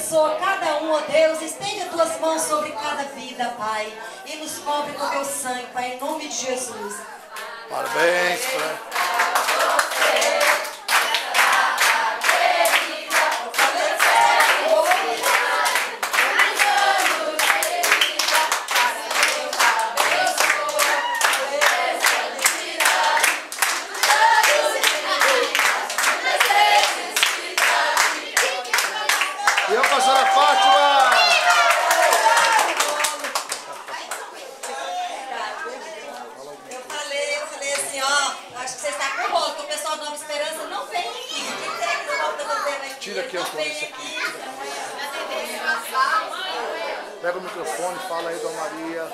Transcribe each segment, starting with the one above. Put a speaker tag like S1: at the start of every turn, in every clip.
S1: abençoa cada um, ó Deus. Estende as tuas mãos sobre cada vida, Pai. E nos cobre com teu sangue, Pai, em nome de Jesus.
S2: Parabéns, Pai. E eu, pastora Fátima!
S1: Eu falei assim, ó, acho que você está com rolo, que o pessoal da Nova Esperança não vem aqui. O que é que eles estão fazendo aqui?
S2: Tira aqui,
S1: Eles
S2: ó,
S1: não vêm
S2: isso aqui. Pega o microfone, fala aí, Dona Maria.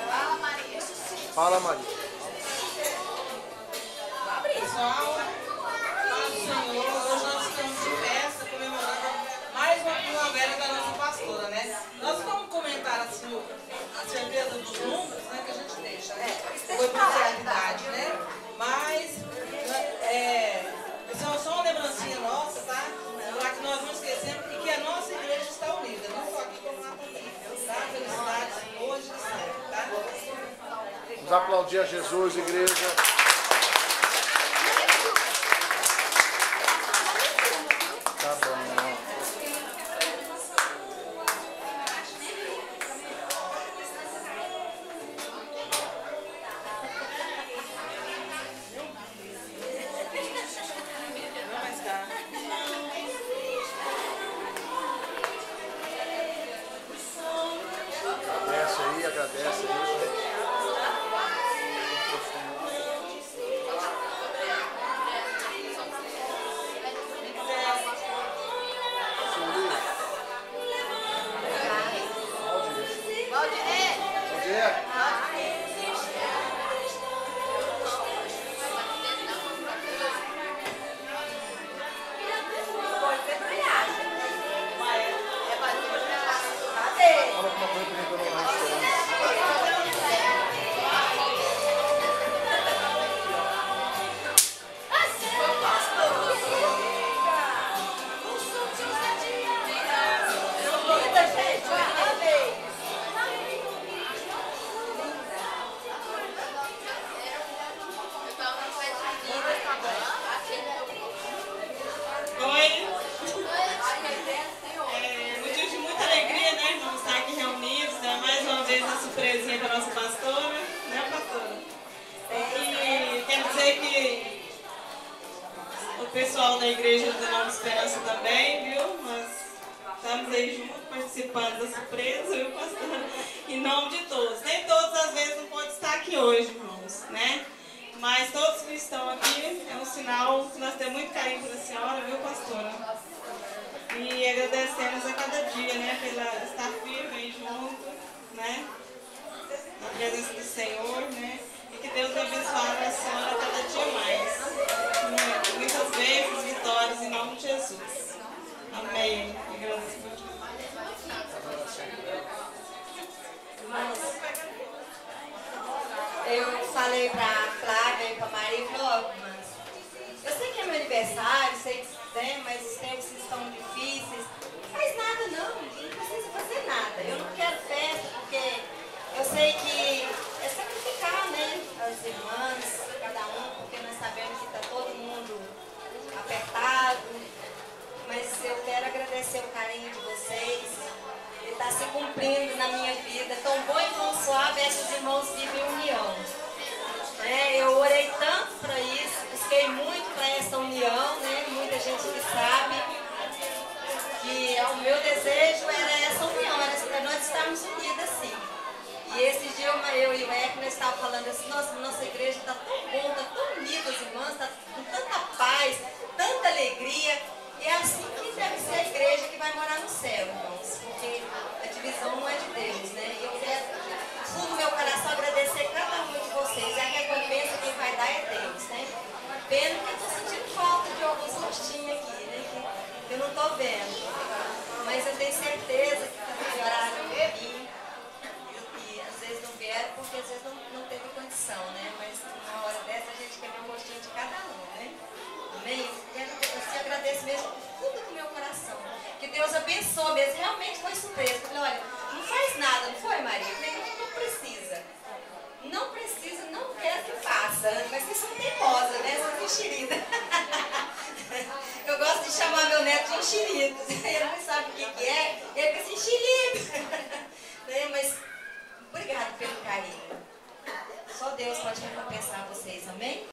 S2: Fala, Maria.
S3: Pessoal, paz do Senhor, hoje nós estamos de festa comemorando mais uma primavera da nossa pastora, né? Nós vamos comentar assim, a certeza dos números, né, que a gente deixa, né? Foi por realidade, né? Mas isso é só uma lembrancinha nossa, tá? Para que nós não esquecemos e que a nossa igreja está unida, não só aqui como lá também. Tá? Felicidades hoje e sempre, tá?
S2: Vamos aplaudir a Jesus, igreja. Tá bom. Agradece aí, agradece aí.
S3: Motivo de muita alegria, né, irmãos, estar aqui reunidos, né, mais uma vez a surpresinha com a nossa pastora, né, pastora? E quero dizer que o pessoal da igreja do Nova Esperança também, viu? Nós estamos aí juntos participando da surpresa, viu, pastora? Em nome de todos. Nem todas as vezes não pode estar aqui hoje, irmãos, né? Mas todos que estão aqui é um sinal que nós temos muito carinho pela senhora, viu, pastora? E agradecemos a cada dia, né, pela estar firme aí junto, né? Na presença do Senhor, né? E que Deus abençoe a senhora cada dia mais. Muitas vezes, vitórias em nome de Jesus. Amém. Agradeço.
S1: Eu falei pra Flávia e pra Maria e falei, ó, irmãs, eu sei que é meu aniversário, sei que, né, mas os tempos estão difíceis. Não faz nada não precisa fazer nada. Eu não quero festa porque eu sei que é sacrificar, né, as irmãs, cada um, porque nós sabemos que está todo mundo apertado. Mas eu quero agradecer o carinho de vocês. Ele está se cumprindo na minha vida. Tão bom e tão suave esses irmãos vivem em união. Eu orei tanto para isso, busquei muito para essa união, né? Muita gente que sabe que o meu desejo era essa união, era para nós estarmos unidos assim. E esse dia eu e o Eco nós estávamos falando assim, nossa igreja está tão bom, está tão unida as irmãs, está com tanta paz, tanta alegria. E é assim que deve ser a igreja que vai morar no céu, irmãos, porque a divisão não é de Deus, né? E eu quero, no fundo do meu coração, agradecer cada um de vocês. A recompensa quem vai dar é Deus, né? Pena que eu estou sentindo falta de alguns rostinhos aqui, né? Que eu não estou vendo. Mas eu tenho certeza que oraram por mim. E às vezes não vieram porque às vezes não teve condição, né? Mas na hora dessa a gente quer ver um rostinho de cada um, né? Amém? Eu te agradeço mesmo do fundo do meu coração. Que Deus abençoe mesmo. Realmente foi brincando, mas vocês são teimosas, né? Vocês são enxeridas. Eu gosto de chamar meu neto de enxerido. Ele não sabe o que é, ele fica assim, enxerido. Né? Mas obrigado pelo carinho. Só Deus pode recompensar vocês, amém?